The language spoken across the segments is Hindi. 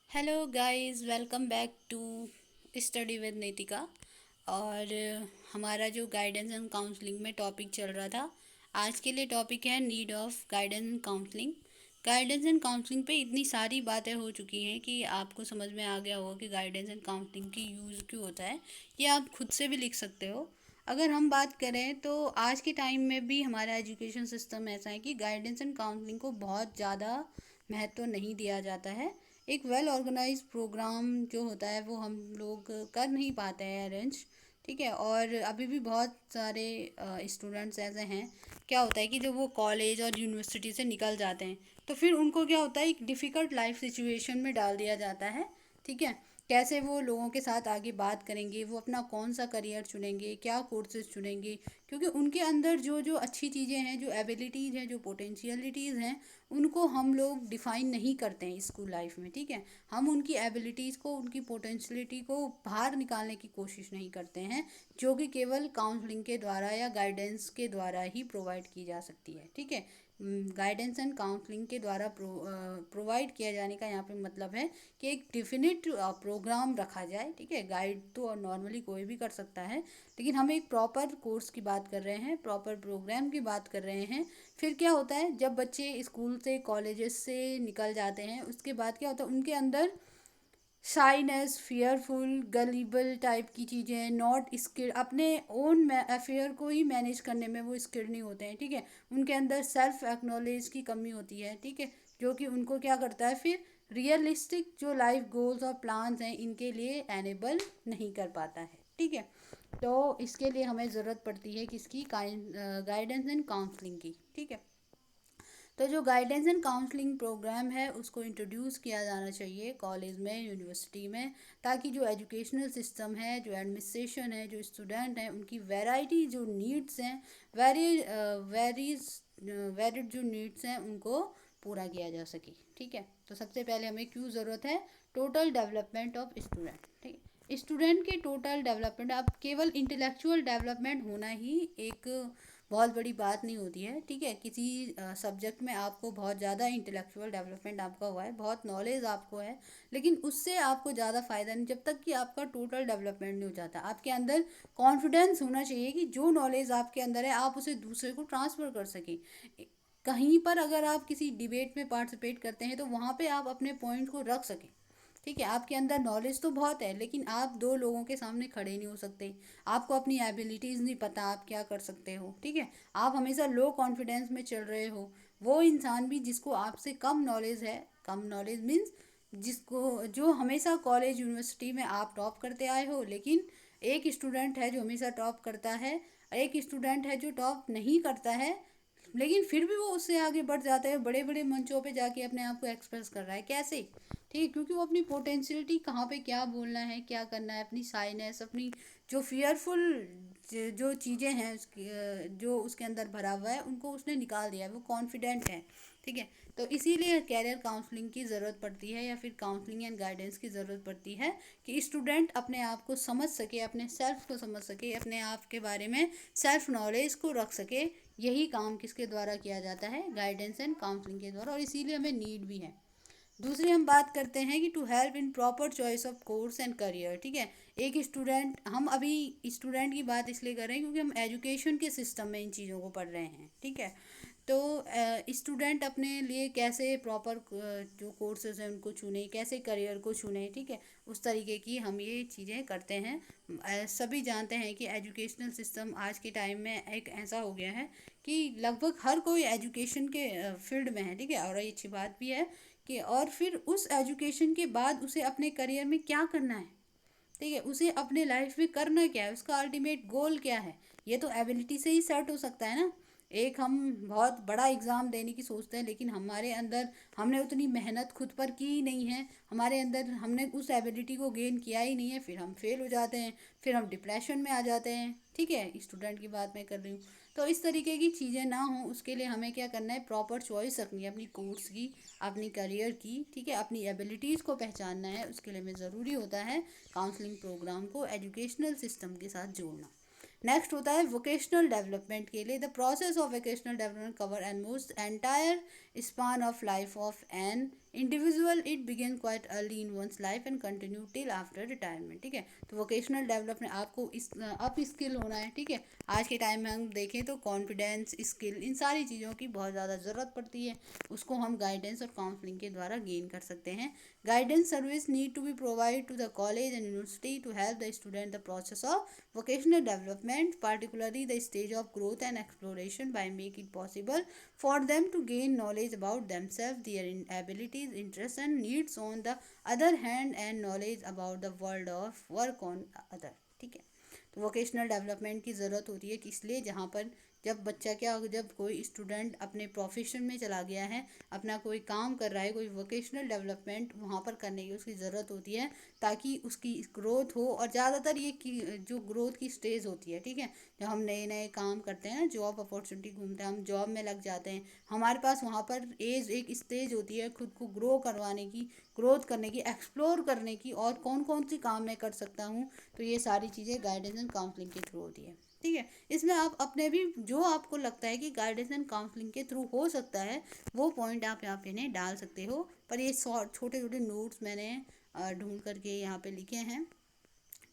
Hello guys, welcome back to study with Nitika. और हमारा जो गाइडेंस एंड काउंसलिंग में टॉपिक चल रहा था, आज के लिए टॉपिक है need of guidance and counselling. Guidance and counselling पे इतनी सारी बातें हो चुकी हैं कि आपको समझ में आ गया होगा कि गाइडेंस एंड काउंसलिंग की यूज़ क्यों होता है। ये आप खुद से भी लिख सकते हो। अगर हम बात करें तो आज के टाइम में भी हमारा एजुकेशन सिस्टम ऐसा है कि गाइडेंस एंड काउंसलिंग को बहुत ज़्यादा महत्व नहीं दिया जाता है। एक वेल ऑर्गेनाइज प्रोग्राम जो होता है वो हम लोग कर नहीं पाते हैं अरेंज। ठीक है, और अभी भी बहुत सारे स्टूडेंट्स ऐसे हैं। क्या होता है कि जब वो कॉलेज और यूनिवर्सिटी से निकल जाते हैं तो फिर उनको क्या होता है, एक डिफ़िकल्ट लाइफ सिचुएशन में डाल दिया जाता है। ठीक है, कैसे वो लोगों के साथ आगे बात करेंगे, वो अपना कौन सा करियर चुनेंगे, क्या कोर्सेज चुनेंगे, क्योंकि उनके अंदर जो जो अच्छी चीज़ें हैं, जो एबिलिटीज़ हैं, जो पोटेंशियलिटीज़ हैं, उनको हम लोग डिफ़ाइन नहीं करते हैं स्कूल लाइफ में। ठीक है, हम उनकी एबिलिटीज़ को, उनकी पोटेंशियलिटी को बाहर निकालने की कोशिश नहीं करते हैं, जो कि केवल काउंसलिंग के द्वारा या गाइडेंस के द्वारा ही प्रोवाइड की जा सकती है। ठीक है, गाइडेंस एंड काउंसलिंग के द्वारा प्रोवाइड किया जाने का यहाँ पे मतलब है कि एक डिफिनिट प्रोग्राम रखा जाए। ठीक है, गाइड तो नॉर्मली कोई भी कर सकता है, लेकिन हम एक प्रॉपर कोर्स की बात कर रहे हैं, प्रॉपर प्रोग्राम की बात कर रहे हैं। फिर क्या होता है, जब बच्चे स्कूल से कॉलेजेस से निकल जाते हैं उसके बाद क्या होता है, उनके अंदर शाइनेस, फियरफुल, गलीबल टाइप की चीज़ें, नॉट स्किल्ड, अपने ओन अफेयर को ही मैनेज करने में वो स्किल्ड नहीं होते हैं। ठीक है, उनके अंदर सेल्फ एक्नॉलेज की कमी होती है। ठीक है, जो कि उनको क्या करता है, फिर रियलिस्टिक जो लाइफ गोल्स और प्लान्स हैं इनके लिए एनेबल नहीं कर पाता है। ठीक है, तो इसके लिए हमें ज़रूरत पड़ती है किसकी, गाइडेंस एंड काउंसलिंग की। ठीक है, तो जो गाइडेंस एंड काउंसलिंग प्रोग्राम है उसको इंट्रोड्यूस किया जाना चाहिए कॉलेज में, यूनिवर्सिटी में, ताकि जो एजुकेशनल सिस्टम है, जो एडमिनिस्ट्रेशन है, जो स्टूडेंट हैं, उनकी वैरायटी जो नीड्स हैं, वेरी वेरीज वेरिड जो नीड्स हैं उनको पूरा किया जा सके। ठीक है, तो सबसे पहले हमें क्यों ज़रूरत है, टोटल डेवलपमेंट ऑफ स्टूडेंट। ठीक है, स्टूडेंट के टोटल डेवलपमेंट, अब केवल इंटेलेक्चुअल डेवलपमेंट होना ही एक बहुत बड़ी बात नहीं होती है। ठीक है, किसी सब्जेक्ट में आपको बहुत ज़्यादा इंटेलेक्चुअल डेवलपमेंट आपका हुआ है, बहुत नॉलेज आपको है, लेकिन उससे आपको ज़्यादा फ़ायदा नहीं जब तक कि आपका टोटल डेवलपमेंट नहीं हो जाता। आपके अंदर कॉन्फिडेंस होना चाहिए कि जो नॉलेज आपके अंदर है आप उसे दूसरे को ट्रांसफ़र कर सकें। कहीं पर अगर आप किसी डिबेट में पार्टिसिपेट करते हैं तो वहाँ पे आप अपने पॉइंट को रख सकें। ठीक है, आपके अंदर नॉलेज तो बहुत है लेकिन आप दो लोगों के सामने खड़े नहीं हो सकते, आपको अपनी एबिलिटीज़ नहीं पता आप क्या कर सकते हो। ठीक है, आप हमेशा लो कॉन्फिडेंस में चल रहे हो। वो इंसान भी जिसको आपसे कम नॉलेज है, कम नॉलेज मीन्स जिसको, जो हमेशा कॉलेज यूनिवर्सिटी में आप टॉप करते आए हो, लेकिन एक स्टूडेंट है जो हमेशा टॉप करता है, एक स्टूडेंट है जो टॉप नहीं करता है, लेकिन फिर भी वो उससे आगे बढ़ जाता है, बड़े बड़े मंचों पे जाके अपने आप को एक्सप्रेस कर रहा है। कैसे? ठीक है, क्योंकि वो अपनी पोटेंशियलिटी, कहाँ पे क्या बोलना है, क्या करना है, अपनी साइनेस, अपनी जो फियरफुल जो चीज़ें हैं उसकी, जो उसके अंदर भरा हुआ है, उनको उसने निकाल दिया है, वो कॉन्फिडेंट है। ठीक है, तो इसीलिए कैरियर काउंसलिंग की ज़रूरत पड़ती है, या फिर काउंसलिंग एंड गाइडेंस की ज़रूरत पड़ती है कि स्टूडेंट अपने आप को समझ सके, अपने सेल्फ को समझ सके, अपने आप के बारे में सेल्फ नॉलेज को रख सके। यही काम किसके द्वारा किया जाता है, गाइडेंस एंड काउंसलिंग के द्वारा, और इसीलिए हमें नीड भी है। दूसरी हम बात करते हैं कि to help in proper choice of course and career. ठीक है, एक स्टूडेंट, हम अभी स्टूडेंट की बात इसलिए कर रहे हैं क्योंकि हम एजुकेशन के सिस्टम में इन चीज़ों को पढ़ रहे हैं। ठीक है, तो स्टूडेंट अपने लिए कैसे प्रॉपर जो कोर्सेज हैं उनको चुने, कैसे करियर को चुने। ठीक है, उस तरीके की हम ये चीज़ें करते हैं। सभी जानते हैं कि एजुकेशनल सिस्टम आज के टाइम में एक ऐसा हो गया है कि लगभग हर कोई एजुकेशन के फील्ड में है। ठीक है, और ये अच्छी बात भी है कि, और फिर उस एजुकेशन के बाद उसे अपने करियर में क्या करना है। ठीक है, उसे अपने लाइफ में करना क्या है, उसका अल्टीमेट गोल क्या है, ये तो एबिलिटी से ही सेट हो सकता है ना। एक हम बहुत बड़ा एग्ज़ाम देने की सोचते हैं लेकिन हमारे अंदर, हमने उतनी मेहनत खुद पर की ही नहीं है, हमारे अंदर हमने उस एबिलिटी को गेन किया ही नहीं है, फिर हम फेल हो जाते हैं, फिर हम डिप्रेशन में आ जाते हैं। ठीक है, स्टूडेंट की बात मैं कर रही हूँ। तो इस तरीके की चीज़ें ना हो उसके लिए हमें क्या करना है, प्रॉपर चॉइस रखनी है अपनी कोर्स की, अपनी करियर की। ठीक है, अपनी एबिलिटीज़ को पहचानना है, उसके लिए हमें ज़रूरी होता है काउंसलिंग प्रोग्राम को एजुकेशनल सिस्टम के साथ जोड़ना। नेक्स्ट होता है वोकेशनल डेवलपमेंट के लिए, the process of vocational development cover and most entire span of life of an individual. It begin quite early in one's life and continue till after retirement. ठीक है, तो वोकेशनल डेवलपमेंट आपको इस अप स्किल होना है. ठीक है, आज के टाइम में हम देखें तो कॉन्फिडेंस, स्किल, इन सारी चीज़ों की बहुत ज़्यादा ज़रूरत पड़ती है. उसको हम गाइडेंस और काउंसलिंग के द्वारा गेन कर सकते हैं. Guidance service need to be provide to the college and university to help the student the process of vocational development, particularly the stage of growth and exploration, by make it possible for them to gain knowledge about themselves, their abilities, interests and needs on the other hand, and knowledge about the world of work on other. ठीक है, तो वोकेशनल डेवलपमेंट की ज़रूरत होती है कि इसलिए जहाँ पर जब बच्चा जब कोई स्टूडेंट अपने प्रोफेशन में चला गया है, अपना कोई काम कर रहा है, कोई वोकेशनल डेवलपमेंट वहाँ पर करने की उसकी ज़रूरत होती है ताकि उसकी ग्रोथ हो. और ज़्यादातर ये जो ग्रोथ की स्टेज होती है, ठीक है, जब हम नए नए काम करते हैं, जॉब अपॉर्चुनिटी घूमते हैं, हम जॉब में लग जाते हैं, हमारे पास वहाँ पर एज एक स्टेज होती है खुद को ग्रो करवाने की, ग्रोथ करने की, एक्सप्लोर करने की, और कौन कौन सी काम मैं कर सकता हूँ. तो ये सारी चीज़ें गाइडेंस एंड काउंसलिंग के थ्रू होती है. ठीक है, इसमें आप अपने भी जो आपको लगता है कि गाइडेंस एंड काउंसलिंग के थ्रू हो सकता है वो पॉइंट आप यहाँ पे इन्हें डाल सकते हो. पर ये छोटे छोटे नोट्स मैंने ढूंढ करके यहाँ पे लिखे हैं.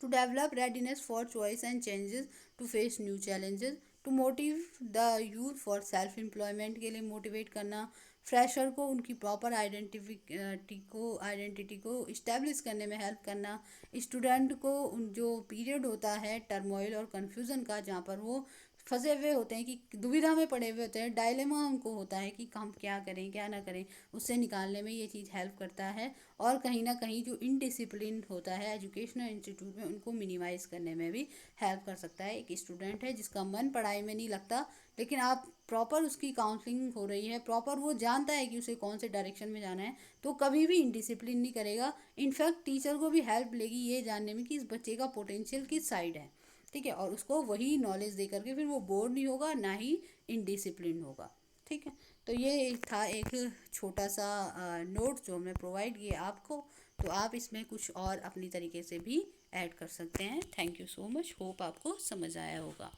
To develop readiness for choice and changes, to face new challenges, to motive the youth for self employment, के लिए मोटिवेट करना, फ्रेशर को उनकी प्रॉपर आइडेंटिटी को इस्टेब्लिश करने में हेल्प करना, स्टूडेंट को जो पीरियड होता है टर्मोइल और कन्फ्यूज़न का, जहाँ पर वो फंसे हुए होते हैं कि दुविधा में पड़े हुए होते हैं, डायलेमा उनको होता है कि हम क्या करें क्या ना करें, उससे निकालने में ये चीज़ हेल्प करता है. और कहीं ना कहीं जो इनडिसिप्लिन होता है एजुकेशनल इंस्टीट्यूट में, उनको मिनिमाइज़ करने में भी हेल्प कर सकता है. एक स्टूडेंट है जिसका मन पढ़ाई में नहीं लगता, लेकिन आप प्रॉपर उसकी काउंसलिंग हो रही है, प्रॉपर वो जानता है कि उसे कौन से डायरेक्शन में जाना है, तो कभी भी इनडिसिप्लिन नहीं करेगा. इनफैक्ट टीचर को भी हेल्प लेगी ये जानने में कि इस बच्चे का पोटेंशियल किस साइड है. ठीक है, और उसको वही नॉलेज दे करके फिर वो बोर नहीं होगा, ना ही इनडिसिप्लिन होगा. ठीक है, तो ये था एक छोटा सा नोट जो हमने प्रोवाइड किया आपको. तो आप इसमें कुछ और अपनी तरीके से भी ऐड कर सकते हैं. Thank you so much, hope आपको समझ आया होगा.